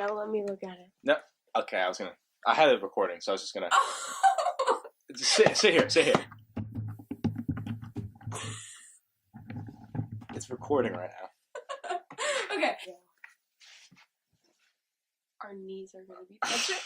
gotta let me look at it. No. Okay, I had it recording, so I was just gonna... Just sit here. It's recording right now. Okay. Yeah. Our knees are gonna be touching.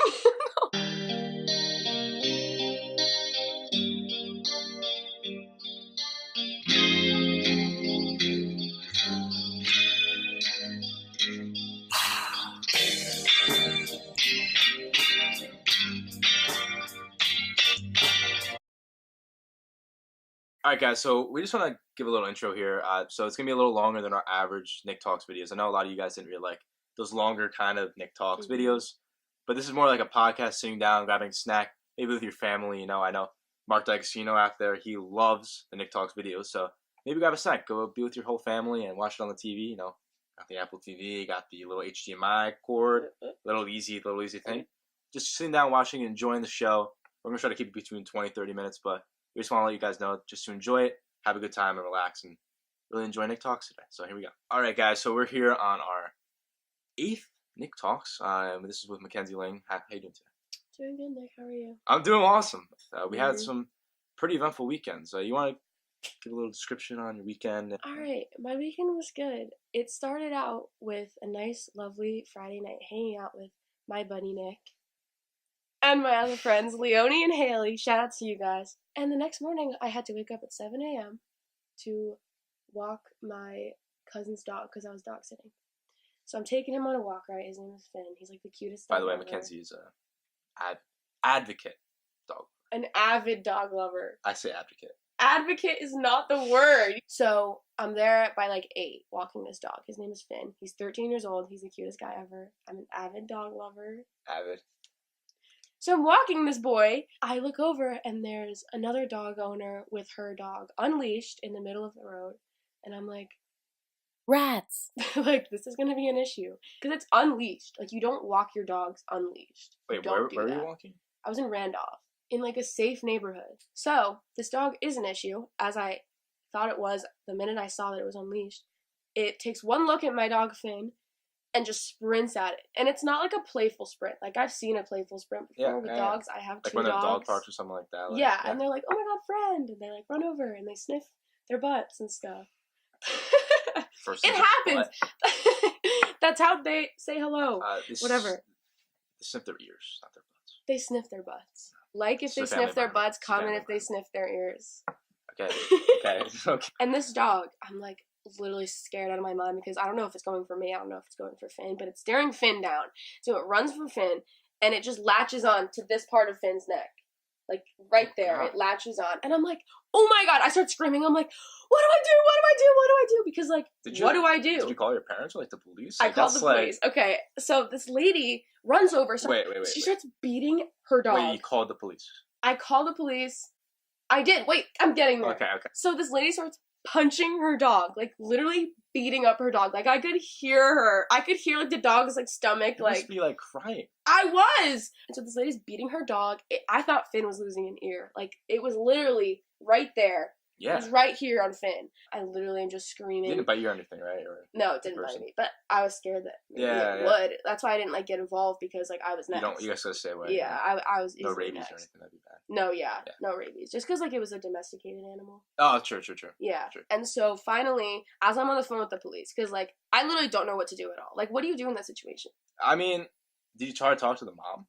Alright guys, so we just want to give a little intro here. So it's going to be a little longer than our average Nick Talks videos. I know a lot of you guys didn't really like those longer kind of Nick Talks videos. But this is more like a podcast, sitting down, grabbing a snack, maybe with your family. You know, I know Mark Dicasino out there, he loves the Nick Talks videos. So maybe grab a snack, go be with your whole family and watch it on the TV. You know, got the Apple TV, got the little HDMI cord, little easy thing. Just sitting down, watching, enjoying the show. We're going to try to keep it between 20 30 minutes, but we just want to let you guys know just to enjoy it, have a good time, and relax, and really enjoy Nick Talks today. So here we go. All right, guys. So we're here on our 8th Nick Talks. This is with Mackenzie Ling. How you doing today? Doing good, Nick. How are you? I'm doing awesome. We had some pretty eventful weekends. You want to give a little description on your weekend? All right. My weekend was good. It started out with a nice, lovely Friday night hanging out with my buddy Nick and my other friends, Leonie and Haley. Shout out to you guys. And the next morning, I had to wake up at 7 a.m. to walk my cousin's dog because I was dog sitting. So I'm taking him on a walk, right? His name is Finn. He's like the cutest dog. By the way, ever. Mackenzie is an advocate dog. An avid dog lover. I say advocate. Advocate is not the word. So I'm there by like 8 walking this dog. His name is Finn. He's 13 years old. He's the cutest guy ever. I'm an avid dog lover. Avid. So I'm walking this boy. I look over and there's another dog owner with her dog unleashed in the middle of the road. And I'm like, rats. Like, this is going to be an issue. Because it's unleashed. Like, you don't walk your dogs unleashed. Wait, where were you walking? I was in Randolph, in like a safe neighborhood. So this dog is an issue, as I thought it was the minute I saw that it was unleashed. It takes one look at my dog Finn and just sprints at it. And it's not like a playful sprint. Like, I've seen a playful sprint before with dogs. I have 2 dogs. Like when they're dog parks or something like that. Like, yeah, and they're like, oh my god, friend. And they like run over and they sniff their butts and stuff. It happens. That's how they say hello. Whatever. They sniff their ears, not their butts. They sniff their butts. Like if they sniff their butts, comment if they sniff their ears. Okay. And this dog, I'm like literally scared out of my mind because I don't know if it's going for me. I don't know if it's going for Finn, but it's staring Finn down. So it runs for Finn and it just latches on to this part of Finn's neck. Like right there, it latches on. And I'm like, oh my god, I start screaming. I'm like, what do I do? What do I do? What do I do? Because like, what do I do? Did you call your parents or like the police? I called the police. Okay, so this lady runs over. So wait. She starts beating her dog. Wait, you called the police? I called the police. I did. Wait, I'm getting there. Okay. So this lady starts punching her dog, like literally beating up her dog. Like I could hear her. I could hear like the dog's like stomach. You like must be like crying. I was. And so this lady's beating her dog. I thought Finn was losing an ear. Like it was literally right there. Yeah. It was right here on Finn. I literally am just screaming. It didn't bite you or anything, right? Or no, it didn't bite me. But I was scared that maybe it would. That's why I didn't like get involved because like I was next. You guys gotta stay away. Yeah, I was. No rabies next. or anything. That'd be bad. No, no rabies. Just because like it was a domesticated animal. Oh, true. Yeah. True. And so finally, as I'm on the phone with the police, because like I literally don't know what to do at all. Like, what do you do in that situation? I mean, did you try to talk to the mom?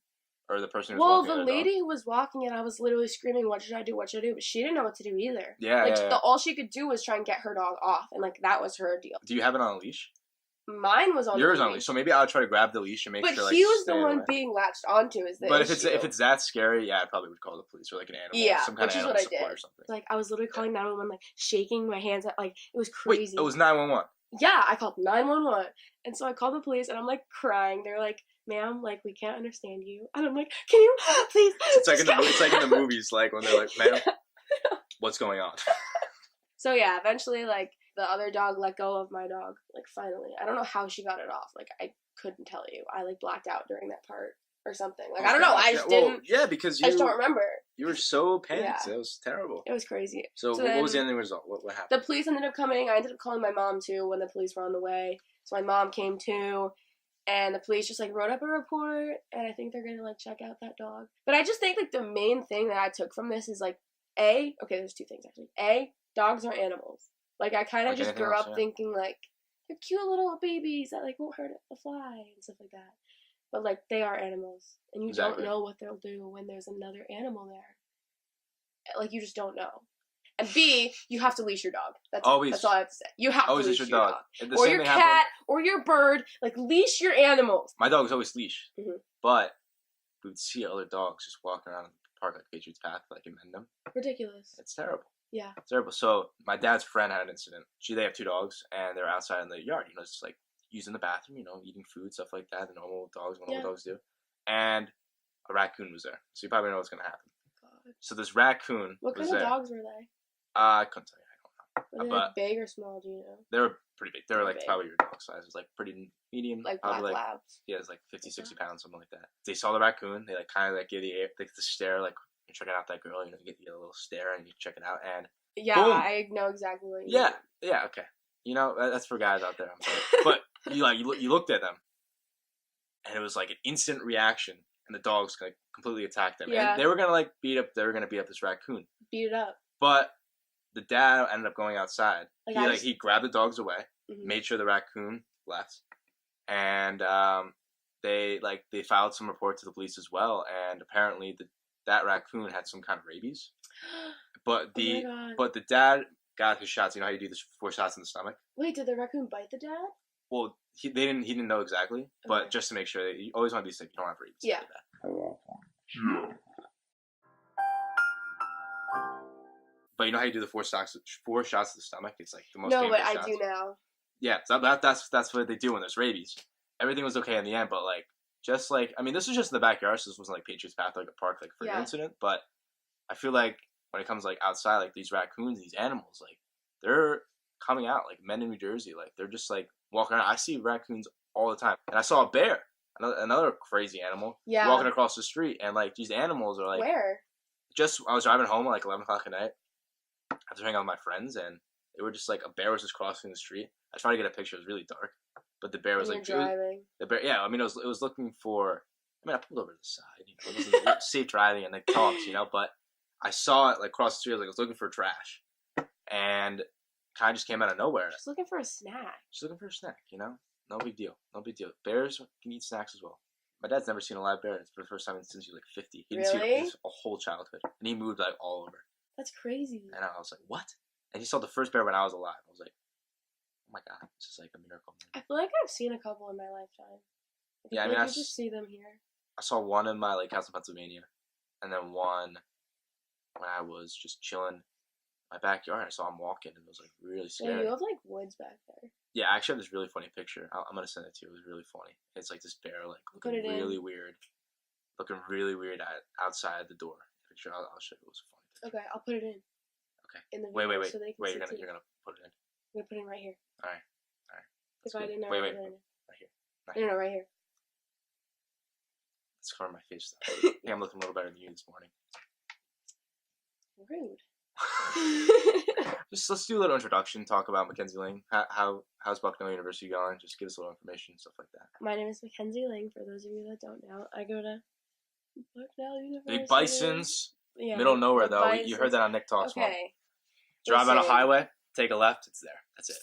Or the person who was walking the lady who was walking it, I was literally screaming, what should I do? What should I do? But she didn't know what to do either. Yeah, all she could do was try and get her dog off. And, like, that was her deal. Do you have it on a leash? Mine was on Yours on a leash. So maybe I'll try to grab the leash and make sure, like, But he was the one being latched onto is the But issue. if it's that scary, yeah, I probably would call the police or, like, an animal. Yeah, some kind which of is animal what I support did. Or something. Like, I was literally calling 911, like, shaking my hands. Like, it was crazy. Wait, it was 911? Yeah, I called 911. And so I called the police, and I'm, like, crying. They're like, ma'am, like, we can't understand you. And I'm like, can you please? It's like in the movies, like, when they're like, ma'am, what's going on? So, yeah, eventually, like, the other dog let go of my dog. Like, finally. I don't know how she got it off. Like, I couldn't tell you. I, like, blacked out during that part or something. Like, I don't know. I just didn't. Yeah, because I just don't remember. You were so panicked. Yeah. It was terrible. It was crazy. So what was the ending result? What happened? The police ended up coming. I ended up calling my mom, too, when the police were on the way. So my mom came, too. And the police just, like, wrote up a report, and I think they're gonna, like, check out that dog. But I just think, like, the main thing that I took from this is, like, okay, there's two things, actually. Dogs are animals. Like, I kind of Like just anything grew else, up yeah. thinking, like, they're cute little babies that, like, won't hurt a fly and stuff like that. But, like, they are animals. And you Exactly. don't know what they'll do when there's another animal there. Like, you just don't know. And B, you have to leash your dog. That's all I have to say. You have to leash your dog. Or your cat, or your bird. Like, leash your animals. My dog was always leashed. Mm-hmm. But we would see other dogs just walking around the park like Patriots Path, like in Mendham. Ridiculous. It's terrible. Yeah. It's terrible. So my dad's friend had an incident. They have 2 dogs, and they're outside in the yard, just like using the bathroom, eating food, stuff like that, the normal dogs do. And a raccoon was there. So you probably know what's going to happen. God. So this raccoon What kind of dogs were they? I couldn't tell you. I Were don't know. they like big or small, do you know? They were pretty big. They were like big. probably your dog size. It was like pretty medium. Like black labs? Yeah, it's like 50, 60 pounds, something like that. They saw the raccoon. They like kind of like give the stare, like you're checking out that girl. You get a little stare and you check it out. And yeah, boom. I know exactly what you mean. Yeah, okay. That's for guys out there. I'm sorry. But you looked at them, and it was like an instant reaction, and the dogs like completely attacked them. Yeah. And they were gonna like beat up this raccoon. Beat it up. But the dad ended up going outside. Like, he grabbed the dogs away, mm-hmm. made sure the raccoon left, and they filed some report to the police as well. And apparently that raccoon had some kind of rabies. But the dad got his shots. You know how you do the 4 shots in the stomach? Wait, did the raccoon bite the dad? Well, he didn't know exactly, okay. But just to make sure that you always want to be safe, you don't have rabies. Yeah. Like that. But you know how you do the 4 shots of the stomach? It's like the most. No, but shots. I do now. Yeah, so that's what they do when there's rabies. Everything was okay in the end, but this was just in the backyard, so this wasn't like Patriots Path, like a park, like for an incident. But I feel like when it comes like outside, like these raccoons, these animals, like they're coming out, like men in New Jersey, like they're just like walking around. I see raccoons all the time, and I saw a bear, another crazy animal, walking across the street, and like these animals are like where? I was driving home at like 11 o'clock at night. I was hanging out with my friends, and they were just like a bear was just crossing the street. I tried to get a picture; it was really dark, but the bear was like driving. The bear, yeah. I mean, it was looking for. I pulled over to the side. It wasn't safe driving and like talks, but I saw it like cross the street. I was looking for trash, and kind of just came out of nowhere. Just looking for a snack. No big deal. No big deal. Bears can eat snacks as well. My dad's never seen a live bear. It's for the first time since he was like 50. He didn't see his whole childhood, and he moved like all over. That's crazy. And I was like, what? And he saw the first bear when I was alive. I was like, oh my god, this is like a miracle. I feel like I've seen a couple in my lifetime. I just see them here. I saw one in my house in Pennsylvania, and then one when I was just chilling in my backyard. I saw him walking, and it was like really scary. Yeah, you have like woods back there. Yeah, I actually have this really funny picture. I'm gonna send it to you. It was really funny. It's like this bear looking really weird, outside the door. Picture. I'll show you. It was funny. Okay, I'll put it in. Okay. In the video wait. So they can wait, see you're gonna put it in. I'm gonna put it in right here. All right. If I didn't know. Wait. Right here. No, right here. It's covering my face though. I think I'm looking a little better than you this morning. Rude. Let's do a little introduction. Talk about Mackenzie Ling. How's Bucknell University going? Just give us a little information, stuff like that. My name is Mackenzie Ling. For those of you that don't know, I go to Bucknell University. Big Bisons. Yeah, middle of nowhere though. You heard that on Nick Talks. Okay. Drive on a highway, take a left. It's there. That's it.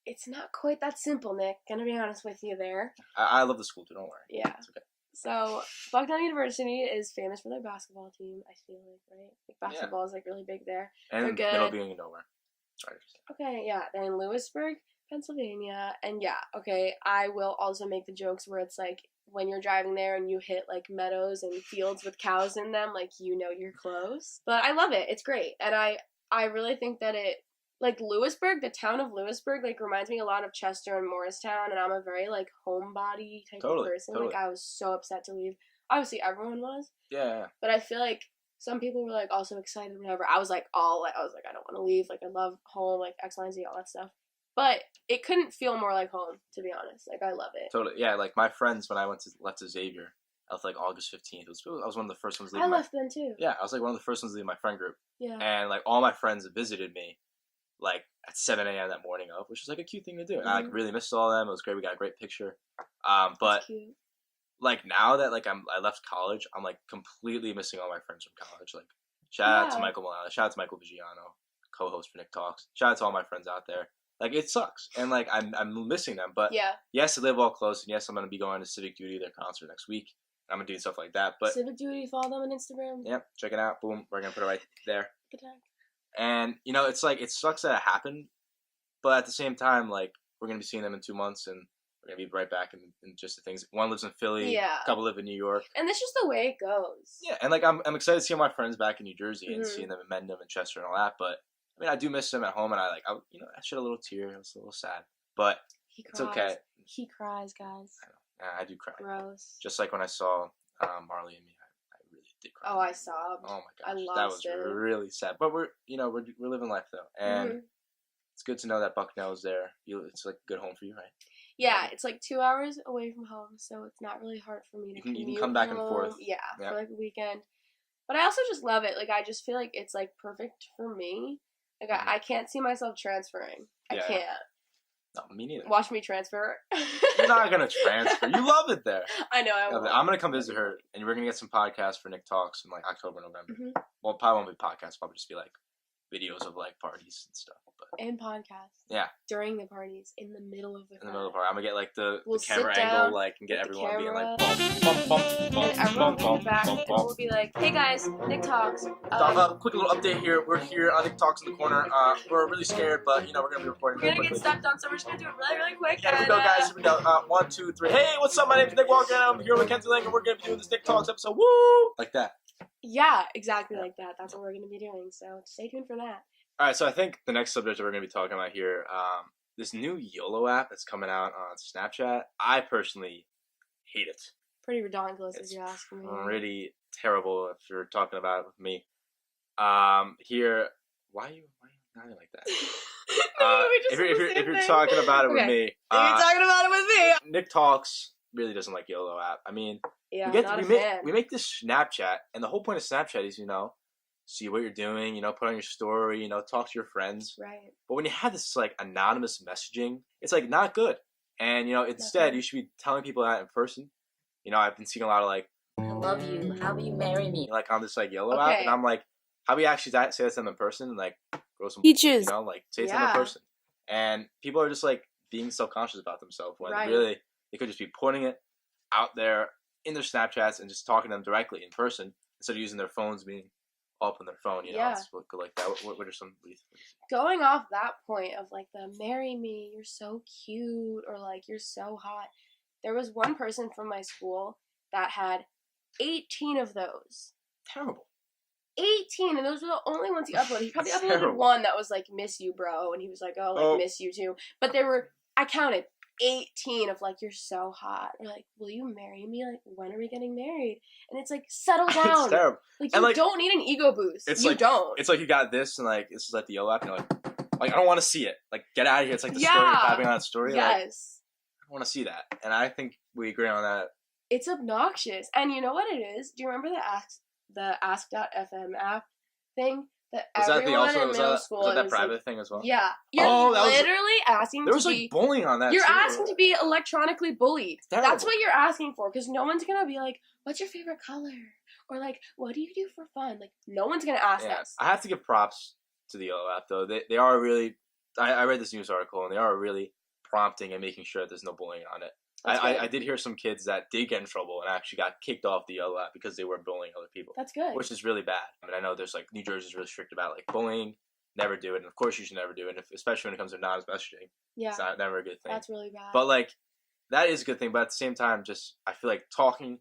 It's not quite that simple, Nick. Gonna be honest with you there. I love the school too. Don't worry. Yeah. It's okay. So Bucknell University is famous for their basketball team. I feel like, right? Basketball is like really big there. And they're good. Middle being in nowhere. Sorry. Okay, yeah. They're in Lewisburg, Pennsylvania, and yeah. Okay, I will also make the jokes where it's like when you're driving there and you hit like meadows and fields with cows in them, like you're close. But I love it. It's great, and I really think that it. Like, Lewisburg, the town of Lewisburg, like, reminds me a lot of Chester and Morristown, and I'm a very, like, homebody type of person. Totally. Like, I was so upset to leave. Obviously, everyone was. Yeah. But I feel like some people were, like, also excited, whatever. I was, like, I don't want to leave. Like, I love home, like, X, Y, and Z, all that stuff. But it couldn't feel more like home, to be honest. Like, I love it. Totally. Yeah, like, my friends, when I left to Xavier, I left, like, August 15th. I was one of the first ones leaving. I left then, too. Yeah, I was, like, one of the first ones leaving my friend group. Yeah. And, like, all my friends that visited me like at 7 a.m. that morning of, which was like a cute thing to do. And I like really missed all of them. It was great. We got a great picture. But That's cute. like now that like I left college, I'm like completely missing all my friends from college. Like shout out to Michael Milano, shout out to Michael Vigiano, co-host for Nick Talks. Shout out to all my friends out there. Like it sucks, and like I'm missing them. But yes, they live all close, and yes, I'm gonna be going to Civic Duty, their concert next week. I'm gonna do stuff like that. But Civic Duty, follow them on Instagram. Yep, check it out. Boom, we're gonna put it right there. And you know, it's like it sucks that it happened, but at the same time, like we're gonna be seeing them in 2 months, and we're gonna be right back in just the things. One lives in Philly, a couple live in New York, and that's just the way it goes. Yeah, and like I'm excited to see all my friends back in New Jersey and seeing them in Mendham and Chester and all that. But I mean, I do miss them at home, and I shed a little tear. I was a little sad, but it's okay. He cries, guys. I know. I do cry. Gross. Just like when I saw Marley and Me, I really did cry. Oh, I sobbed. Oh my gosh, I loved that was really sad. But we're living life though, and it's good to know that Bucknell is there. It's like a good home for you, right? Yeah, it's like 2 hours away from home, so it's not really hard for me to commute. You can come back and forth. Yeah, for like a weekend. But I also just love it. Like I just feel like it's like perfect for me. Like I can't see myself transferring. I can't. No, me neither. Watch me transfer. You're not gonna transfer. You love it there. I know. I'm gonna come visit her, and we're gonna get some podcasts for Nick Talks in like October, November. Well, probably won't be podcasts. Probably just be like videos of like parties and stuff. And podcasts. Yeah. During the parties, in the middle of the party. I'm gonna get like the camera angle, like, and get everyone being like, bump, bump, bump, and everyone will be back, and we'll be like, hey guys, Nick Talks. Quick little update here. We're here on Nick Talks in the corner. We're really scared, but we're gonna be recording. We're gonna get stepped on, so we're just gonna do it really, really quick. Yeah, here we go, guys. Here we go. 1, 2, 3. Hey, what's up? My name's Nick Walker. I'm here with McKenzie Ling, and we're gonna be doing this Nick Talks episode. Woo! Like that. Yeah, exactly like that. That's what we're gonna be doing. So stay tuned for that. All right, so I think the next subject that we're going to be talking about here, this new Yolo app that's coming out on Snapchat, I personally hate it. Pretty redonkulous, if you ask me. Pretty terrible if you're talking about it with me. Here, why are you not like that? If you're talking about it with me, if you're talking about it with me, Nick Talks really doesn't like Yolo app. I mean, we make this Snapchat, and the whole point of Snapchat is see what you're doing, put on your story, talk to your friends. Right. But when you have this like anonymous messaging, it's like not good. And instead you should be telling people that in person. I've been seeing a lot of like, I love you, how will you marry me? Like on this like Yolo app, and I'm like, how do we actually say that to them in person and like grow some peaches? Like say it to them in person. And people are just like being self-conscious about themselves when really they could just be putting it out there in their Snapchats and just talking to them directly in person instead of using their phones being up on their phone, it's like that. What are some reasons? Going off that point of like the marry me, you're so cute, or like you're so hot. There was one person from my school that had 18 of those. Terrible. 18, and those were the only ones he uploaded. He probably uploaded one that was like miss you, bro, and he was like, miss you too. But I counted 18 of like, you're so hot, or like, will you marry me? Like, when are we getting married? And it's like, settle down. It's terrible. Like, you don't need an ego boost. You don't. It's like you got this, and like this is like the Yolo app, and you're like I don't want to see it. Like, get out of here. It's like the story you're typing on that story. Yes. Like, I don't want to see that, and I think we agree on that. It's obnoxious, and you know what it is? Do you remember the Ask.fm app thing? Was that that private thing as well? Yeah. You're literally asking there was like bullying on that. You're asking to be electronically bullied. That's what you're asking for, because no one's gonna be like, what's your favorite color? Or like, what do you do for fun? Like, no one's gonna ask us. I have to give props to the Yolo app though. They are really I read this news article, and they are really prompting and making sure that there's no bullying on it. I did hear some kids that did get in trouble and actually got kicked off the Yolo app because they were bullying other people. That's good. Which is really bad. I mean, I know there's like New Jersey's really strict about like bullying. Never do it, and of course you should never do it, especially when it comes to anonymous messaging. Yeah, it's never a good thing. That's really bad. But like, that is a good thing. But at the same time, just I feel like talking,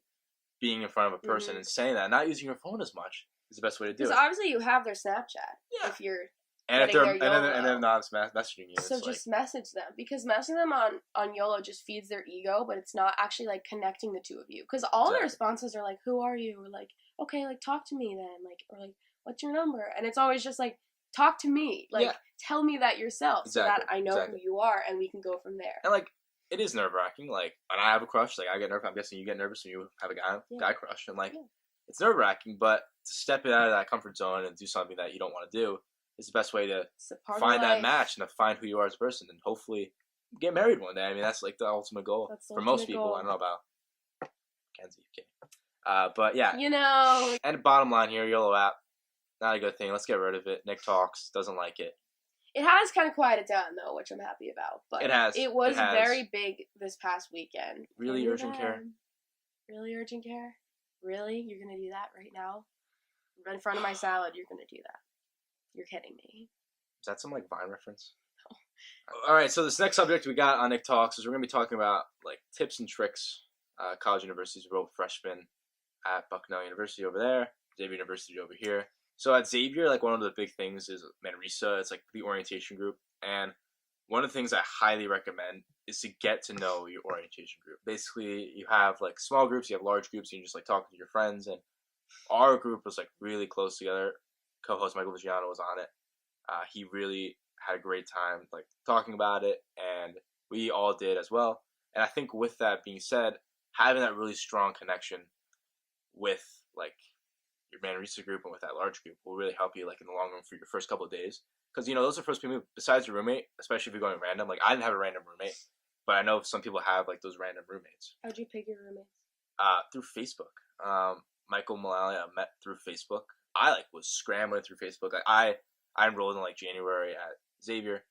being in front of a person, and saying that, not using your phone as much, is the best way to do it. Because obviously you have their Snapchat. Yeah. If you're and if they're not messaging you, so just message them, because messaging them on Yolo just feeds their ego, but it's not actually like connecting the two of you. Because all their responses are like, "Who are you?" Or like, "Okay, like talk to me then," like, or like, "What's your number?" And it's always just like, talk to me, like tell me that yourself, so that I know who you are, and we can go from there. And like, it is nerve wracking. Like, when I have a crush, like I get nervous. I'm guessing you get nervous when you have a guy crush, and like it's nerve wracking. But to step out of that comfort zone and do something that you don't want to do, is the best way to It's a part find of that life. match and to find who you are as a person and hopefully get married one day. I mean, that's like the ultimate goal That's the for most ultimate people. goal. I don't know about Mackenzie, kidding. But yeah. You know. And bottom line here, YOLO app, not a good thing. Let's get rid of it. Nick talks, doesn't like it. It has kind of quieted down, though, which I'm happy about. But It has. It was It has. very big this past weekend. Really urgent care? Really urgent care? Really? You're going to do that right now? In front of my salad, you're going to do that. You're kidding me. Is that some, like, Vine reference? No. All right, so this next subject we got on Nick Talks is we're going to be talking about, like, tips and tricks. College universities, we're both freshmen at Bucknell University over there, Xavier University over here. So at Xavier, like, one of the big things is Manresa. It's, like, the orientation group. And one of the things I highly recommend is to get to know your orientation group. Basically, you have, like, small groups, you have large groups, and you just, like, talk to your friends. And our group was, like, really close together. Co-host Michael Vigiano was on it. He really had a great time, like, talking about it, and we all did as well. And I think with that being said, having that really strong connection with, like, your Manresa group and with that large group will really help you, like, in the long run for your first couple of days. Because, you know, those are first people, besides your roommate, especially if you're going random. Like, I didn't have a random roommate, but I know some people have, like, those random roommates. How'd you pick your roommates? Through Facebook. Michael Mullally I met through Facebook. I, like, was scrambling through Facebook. Like, I enrolled in, like, January at Xavier,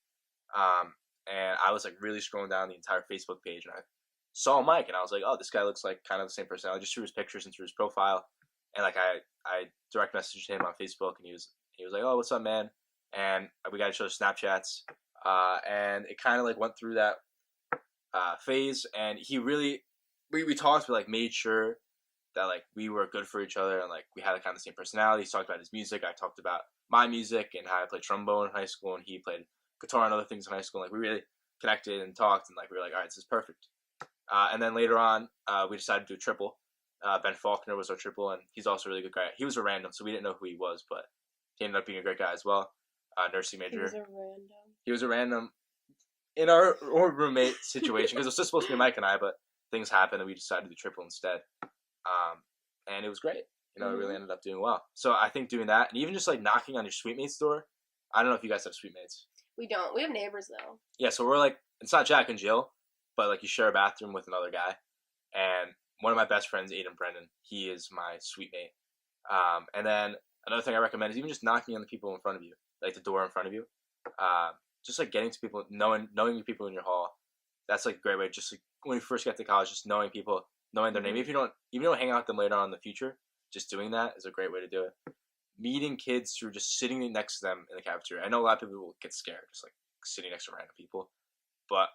and I was, like, really scrolling down the entire Facebook page, and I saw Mike, and I was like, oh, this guy looks like kind of the same personality, just through his pictures and through his profile. And, like, I direct messaged him on Facebook, and he was like, oh, what's up, man? And we got each other Snapchats, and it kind of, like, went through that phase, and he really, we talked, we, like, made sure that, like, we were good for each other, and, like, we had, like, kind of the same personality. He talked about his music, I talked about my music, and how I played trombone in high school, and he played guitar and other things in high school. Like, we really connected and talked, and, like, we were like, all right, this is perfect. And then later on, we decided to do a triple. Ben Faulkner was our triple, and he's also a really good guy. He was a random, so we didn't know who he was, but he ended up being a great guy as well. Nursing major. He was a random in our roommate situation, because it was just supposed to be Mike and I, but things happened, and we decided to do triple instead. And it was great. You know, it really ended up doing well. So I think doing that, and even just, like, knocking on your suitemate's door. I don't know if you guys have suitemates. We don't. We have neighbors, though. Yeah, so we're, like, it's not Jack and Jill, but, like, you share a bathroom with another guy. And one of my best friends, Aiden Brennan, he is my suitemate. And then another thing I recommend is even just knocking on the people in front of you, like the door in front of you. Just, like, getting to people, knowing the people in your hall. That's, like, a great way. Just, like, when you first get to college, just knowing people, knowing their name. Even if you don't hang out with them later on in the future, just doing that is a great way to do it. Meeting kids through just sitting next to them in the cafeteria. I know a lot of people will get scared just, like, sitting next to random people, but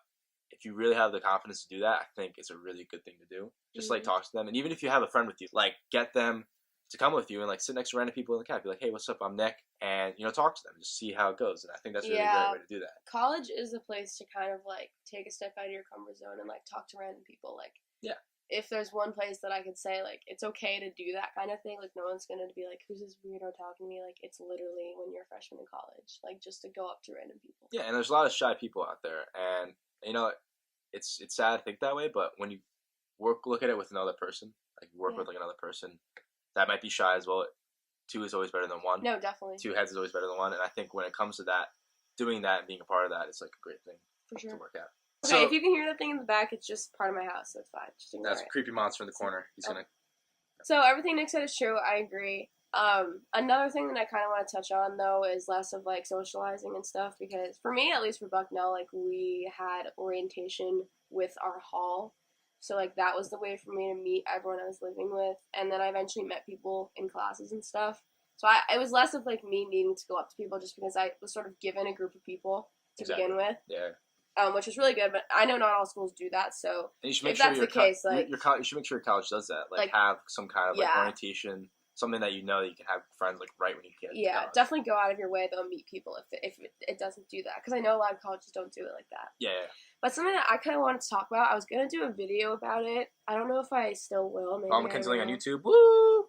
if you really have the confidence to do that, I think it's a really good thing to do. Just, like, talk to them, and even if you have a friend with you, like, get them to come with you and, like, sit next to random people in the cafe. Be like, hey, what's up? I'm Nick, and, you know, talk to them, just see how it goes. And I think that's really a great way to do that. College is a place to kind of, like, take a step out of your comfort zone and, like, talk to random people. Like, yeah. If there's one place that I could say, like, it's okay to do that kind of thing, like, no one's gonna be like, who's this weirdo talking to me? Like, it's literally when you're a freshman in college, like, just to go up to random people. Yeah, and there's a lot of shy people out there, and, you know, it's sad to think that way, but when you look at it with another person, like, you work with, like, another person that might be shy as well. 2 is always better than 1. No, definitely. 2 heads is always better than 1, and I think when it comes to that, doing that and being a part of that is, like, a great thing to work out. Okay, so, if you can hear that thing in the back, it's just part of my house, so it's fine. Just ignore that's a creepy monster in the corner. He's gonna. So everything Nick said is true. I agree. Another thing that I kind of want to touch on, though, is less of, like, socializing and stuff, because for me, at least for Bucknell, like, we had orientation with our hall. So, like, that was the way for me to meet everyone I was living with. And then I eventually met people in classes and stuff. So it was less of, like, me needing to go up to people just because I was sort of given a group of people to begin with. Yeah. Which was really good, but I know not all schools do that, so and you should make if sure that's the case, like... you should make sure your college does that. Like, have some kind of, like, orientation, something that you know that you can have friends, like, right when you get to college. Definitely go out of your way, though, and meet people if it doesn't do that. Because I know a lot of colleges don't do it like that. Yeah. But something that I kind of wanted to talk about, I was going to do a video about it. I don't know if I still will. Maybe McKenzie Ling on YouTube. Woo!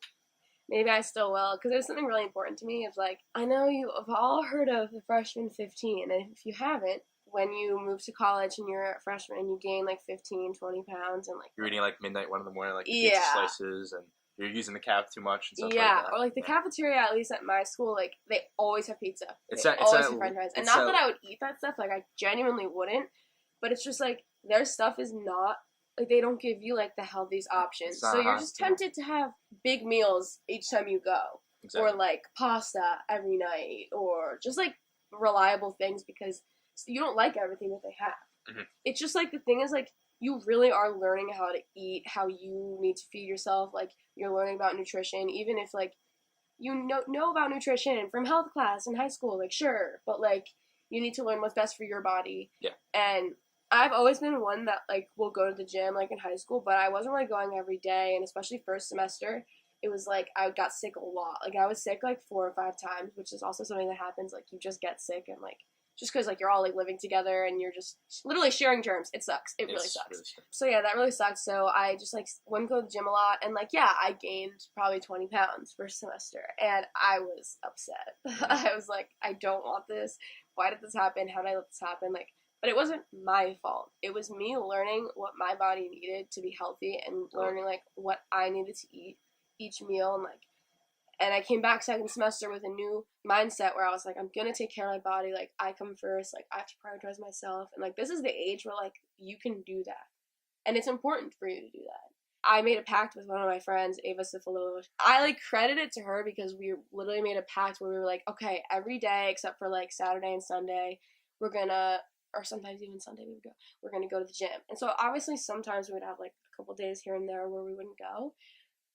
Maybe I still will, because there's something really important to me. It's like, I know you have all heard of the freshman 15, and if you haven't, when you move to college and you're a freshman, you gain, like, 15, 20 pounds, and, like... You're eating, like, midnight, 1 in the morning, like, pizza slices, and you're using the caf too much and stuff yeah, like that. or like the cafeteria, at least at my school, like they always have pizza. It's They a- always have French fries, and it's not a- that I would eat that stuff. Like I genuinely wouldn't, but it's just like their stuff is not like they don't give you like the healthiest options, It's not so you're hot, just yeah. tempted to have big meals each time you go, Exactly. or like pasta every night, or just like reliable things because you don't like everything that they have. Mhm. It's just like the thing is like you really are learning how to eat, how you need to feed yourself. Like you're learning about nutrition, even if like you know about nutrition from health class in high school, like sure, but like you need to learn what's best for your body. Yeah. And I've always been one that like will go to the gym like in high school, but I wasn't really going every day, and especially first semester, it was like I got sick a lot. Like I was sick like 4 or 5 times, which is also something that happens. Like you just get sick and like just because like you're all like living together and you're just literally sharing germs. It sucks. It really sucks. Really sucks. So yeah, that really sucked. So I just like wouldn't go to the gym a lot, and like yeah, I gained probably 20 pounds first semester, and I was upset. I was like, I don't want this. Why did this happen? How did I let this happen? Like, but it wasn't my fault. It was me learning what my body needed to be healthy and learning like what I needed to eat each meal, and like. And I came back second semester with a new mindset where I was like, I'm going to take care of my body. Like, I come first. Like, I have to prioritize myself. And, like, this is the age where, like, you can do that. And it's important for you to do that. I made a pact with one of my friends, Ava Sifilova. I, like, credit it to her because we literally made a pact where we were like, okay, every day except for, like, Saturday and Sunday, we're going to, or sometimes even Sunday we would go, we're going to go to the gym. And so, obviously, sometimes we would have, like, a couple days here and there where we wouldn't go.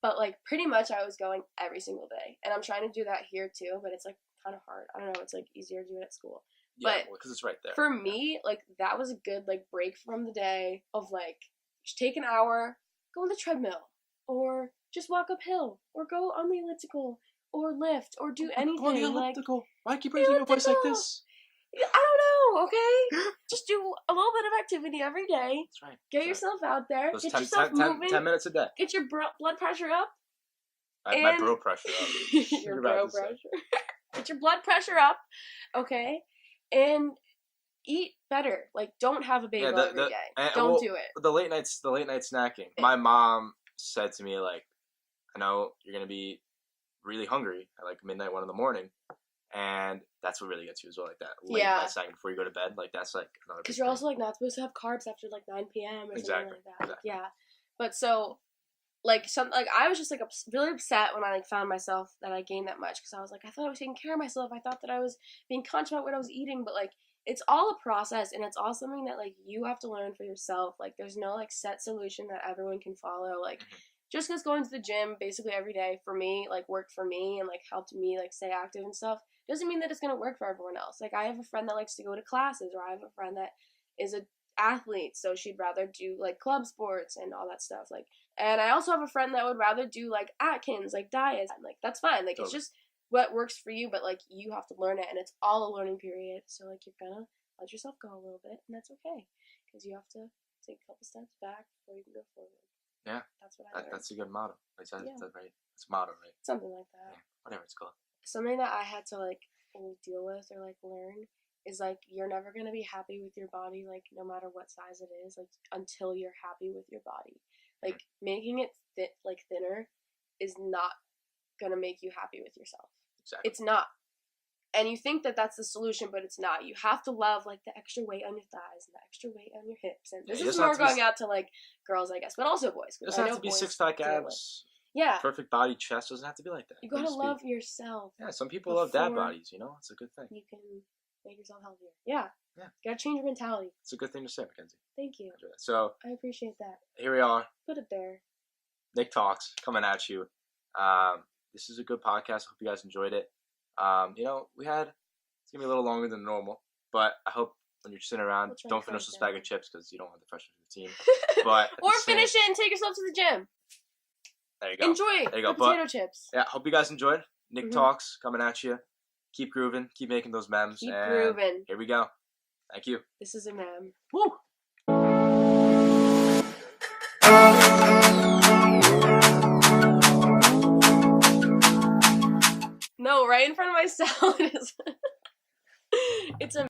But, like, pretty much I was going every single day. And I'm trying to do that here, too, but it's, like, kind of hard. I don't know. It's, like, easier to do it at school. Yeah, but because it's right there. For me, like, that was a good, like, break from the day of, like, just take an hour, go on the treadmill, or just walk uphill, or go on the elliptical, or lift, or do anything. Go on the elliptical. Like, why keep raising your voice like this? I don't know, okay? Just do a little bit of activity every day. That's right. Get yourself out there. Those Get 10, yourself 10 moving. 10 minutes a day. Get your blood pressure up. My bro pressure up. Your bro pressure. Get your blood pressure up, okay? And eat better. Like, don't have a bagel every day. Don't do it. The late night snacking. My mom said to me, like, I know you're going to be really hungry at, like, midnight, 1 in the morning. And that's what really gets you as well, like that late night snack before you go to bed. Like, that's, like, another because you're also, like, not supposed to have carbs after, like, 9 p.m. or something like that. Exactly. Yeah. But so, like, I was just, like, really upset when I, like, found myself that I gained that much. Because I was like, I thought I was taking care of myself. I thought that I was being conscious about what I was eating. But, like, it's all a process. And it's all something that, like, you have to learn for yourself. Like, there's no, like, set solution that everyone can follow. Like, just because going to the gym basically every day for me, like, worked for me and, like, helped me, like, stay active and stuff, doesn't mean that it's going to work for everyone else. Like, I have a friend that likes to go to classes, or I have a friend that is an athlete, so she'd rather do, like, club sports and all that stuff. Like, and I also have a friend that would rather do, like, Atkins, like, diets. And, like, that's fine. Like, it's just what works for you, but, like, you have to learn it, and it's all a learning period. So, like, you're going to let yourself go a little bit, and that's okay. Because you have to take a couple steps back before you can go forward. Yeah. That's what I learned. That's a good motto. Like, that's right. It's a motto, right? Something like that. Yeah. Whatever it's called. Something that I had to, like, deal with or, like, learn is, like, you're never going to be happy with your body, like, no matter what size it is, like, until you're happy with your body. Like, making it thinner is not going to make you happy with yourself. Exactly. It's not. And you think that that's the solution, but it's not. You have to love, like, the extra weight on your thighs and the extra weight on your hips. And this is more going out to, like, girls, I guess, but also boys. It doesn't have to be six-pack abs. Yeah. Perfect body, chest. Doesn't have to be like that. You gotta love yourself. Yeah, some people love dad bodies, you know? It's a good thing. You can make yourself healthier. Yeah. Yeah. You gotta change your mentality. It's a good thing to say, Mackenzie. Thank you. So I appreciate that. Here we are. Put it there. Nick Talks coming at you. This is a good podcast. I hope you guys enjoyed it. You know, it's gonna be a little longer than normal, but I hope when you're sitting around, don't finish this bag of chips because you don't want the freshman 15. But or finish it and take yourself to the gym. There you go. Enjoy the potato chips. Yeah, hope you guys enjoyed. Nick Talks coming at you. Keep grooving. Keep making those memes. Keep grooving. Here we go. Thank you. This is a mem. Woo! No, right in front of my salad is... It's a